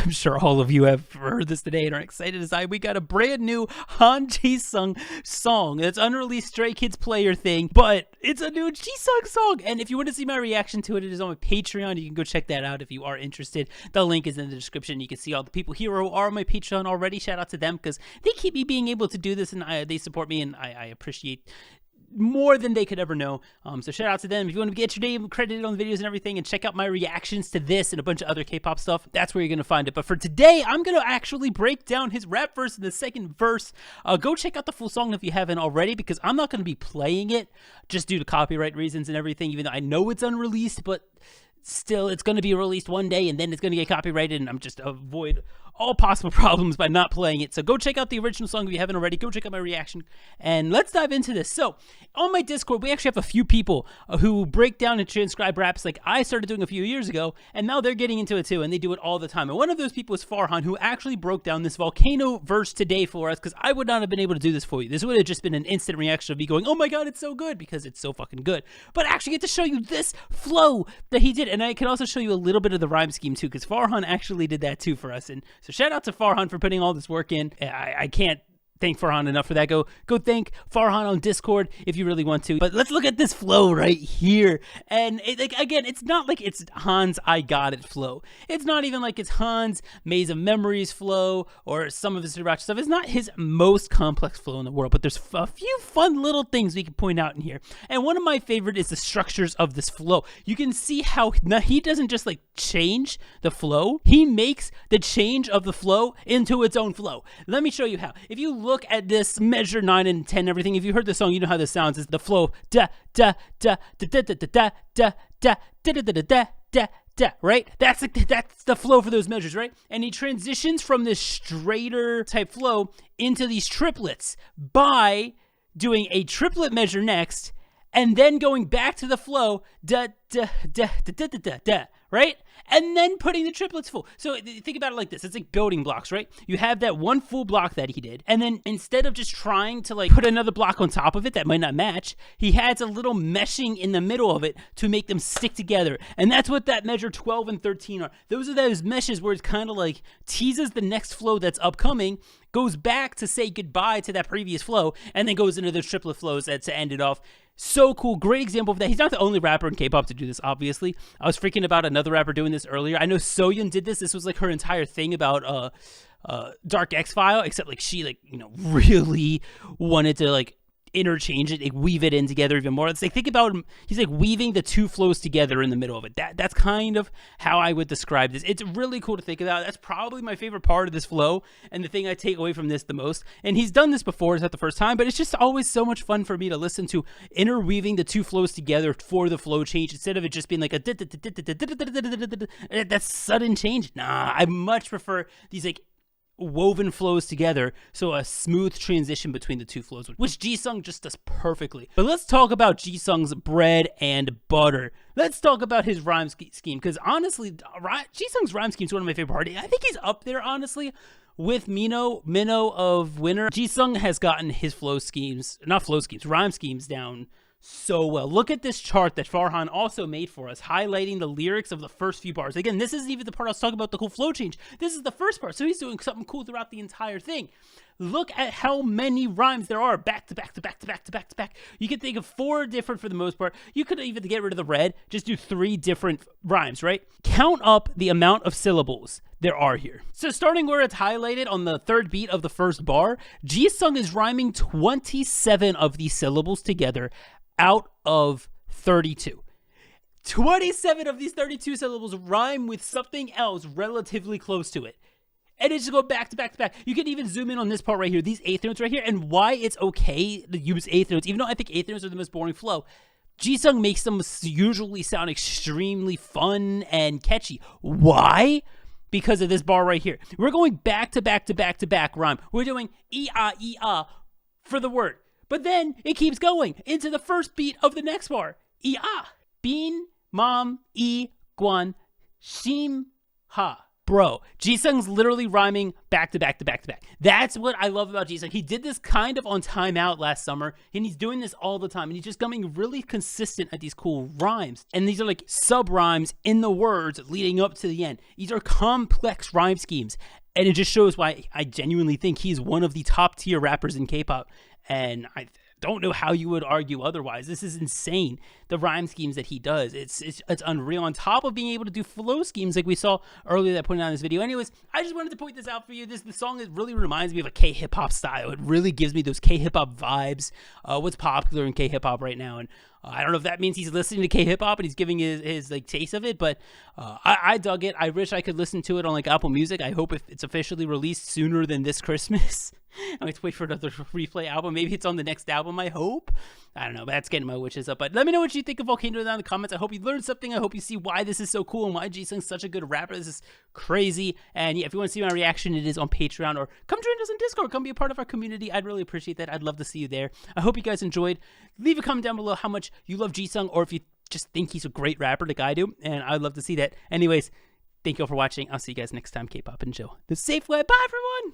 I'm sure all of you have heard this today and are excited as I. We got a brand new Han Jisung song. It's unreleased Stray Kids player thing, but it's a new Jisung song. And if you want to see my reaction to it, it is on my Patreon. You can go check that out if you are interested. The link is in the description. You can see all the people here who are on my Patreon already. Shout out to them because they keep me being able to do this, and they support me, and I appreciate more than they could ever know. So shout out to them. If you want to get your name credited on the videos and everything and check out my reactions to this and a bunch of other K-pop stuff, that's where you're going to find it. But for today, I'm going to actually break down his rap verse in the second verse. Go check out the full song if you haven't already, because I'm not going to be playing it just due to copyright reasons and everything, even though I know it's unreleased, but still, it's going to be released one day and then it's going to get copyrighted, and I'm just avoid all possible problems by not playing it. So go check out the original song if you haven't already. Go check out my reaction, and let's dive into this. So on my Discord, we actually have a few people who break down and transcribe raps like I started doing a few years ago, and now they're getting into it too, and they do it all the time. And one of those people is Farhan, who actually broke down this Volcano verse today for us, because I would not have been able to do this for you. This would have just been an instant reaction of me going, oh my god, it's so good, because it's so fucking good. But I actually get to show you this flow that he did, and I can also show you a little bit of the rhyme scheme too, because Farhan actually did that too for us. And so shout out to Farhan for putting all this work in. I can't thank Farhan enough for that. Go thank Farhan on Discord if you really want to. But let's look at this flow right here. And again, it's not like it's Han's I Got It flow. It's not even like it's Han's Maze of Memories flow or some of his Sriracha stuff. It's not his most complex flow in the world, but there's a few fun little things we can point out in here. And one of my favorite is the structures of this flow. You can see how he doesn't just like change the flow. He makes the change of the flow into its own flow. Let me show you how. If you look at this measure 9 and 10 everything, if you heard the song, you know how this sounds. Is the flow da da da da da da da da da da da da da da da, right? That's the flow for those measures, right? And he transitions from this straighter type flow into these triplets by doing a triplet measure next, and then going back to the flow da da da da da da da da, right? And then putting the triplets full. So think about it like this. It's like building blocks, right? You have that one full block that he did, and then instead of just trying to like put another block on top of it that might not match, he adds a little meshing in the middle of it to make them stick together. And that's what that measure 12 and 13 are. Those are those meshes where it's kind of like teases the next flow that's upcoming, goes back to say goodbye to that previous flow, and then goes into those triplet flows to end it off. So cool. Great example of that. He's not the only rapper in K-pop to do this, obviously. I was freaking about another rapper doing this earlier. I know Soyeon did this. This was like her entire thing about Dark X-File, except like she like, you know, really wanted to like interchange it, like weave it in together even more. It's like, think about him, he's like weaving the two flows together in the middle of it. That's kind of how I would describe this. It's really cool to think about. That's probably my favorite part of this flow and the thing I take away from this the most. And he's done this before, it's not the first time, but it's just always so much fun for me to listen to interweaving the two flows together for the flow change instead of it just being like a that sudden change. Nah, I much prefer these like woven flows together, so a smooth transition between the two flows, which Jisung just does perfectly. But let's talk about Jisung's bread and butter. Let's talk about his rhyme scheme, because honestly, Jisung's rhyme scheme is one of my favorite parts. I think he's up there, honestly, with Minho of Winner. Jisung has gotten his rhyme schemes down so well. Look at this chart that Farhan also made for us, highlighting the lyrics of the first few bars. Again, this isn't even the part I was talking about, the cool flow change. This is the first part, so he's doing something cool throughout the entire thing. Look at how many rhymes there are back to back to back to back to back to back. You can think of 4 different for the most part. You could even get rid of the red, just do 3 different rhymes, right? Count up the amount of syllables there are here. So starting where it's highlighted on the 3rd beat of the first bar, Jisung is rhyming 27 of these syllables together out of 32. 27 of these 32 syllables rhyme with something else relatively close to it. And it's just go back to back to back. You can even zoom in on this part right here, these 8th notes right here, and why it's okay to use 8th notes, even though I think 8th notes are the most boring flow. Jisung makes them usually sound extremely fun and catchy. Why? Because of this bar right here. We're going back to back to back to back rhyme. We're doing e-ah for the word. But then it keeps going into the first beat of the next bar. E-ah. Bin, mam, i, guan, shim, ha. Bro, Jisung's literally rhyming back to back to back to back. That's what I love about Jisung. He did this kind of on Time Out last summer, and he's doing this all the time, and he's just coming really consistent at these cool rhymes. And these are like sub-rhymes in the words leading up to the end. These are complex rhyme schemes, and it just shows why I genuinely think he's one of the top-tier rappers in K-pop, and I don't know how you would argue otherwise. This is insane. The rhyme schemes that he does, it's unreal. On top of being able to do flow schemes like we saw earlier that I pointed out in this video. Anyways, I just wanted to point this out for you. The song, it really reminds me of a K-hip hop style. It really gives me those K-hip hop vibes. What's popular in K-hip hop right now, and I don't know if that means he's listening to K-hip hop and he's giving his like taste of it, but I dug it. I wish I could listen to it on like Apple Music. I hope if it's officially released sooner than this Christmas. I have to wait for another replay album. Maybe it's on the next album, I hope. I don't know, but that's getting my wishes up. But let me know what you think of Volcano down in the comments. I hope you learned something. I hope you see why this is so cool and why Jisung's such a good rapper. This is crazy. And yeah, if you want to see my reaction, it is on Patreon, or come join us on Discord. Come be a part of our community. I'd really appreciate that. I'd love to see you there. I hope you guys enjoyed. Leave a comment down below how much you love Jisung, or if you just think he's a great rapper like I do, and I'd love to see that. Anyways, thank you all for watching. I'll see you guys next time. K-pop and Joe, the safe way. Bye, everyone.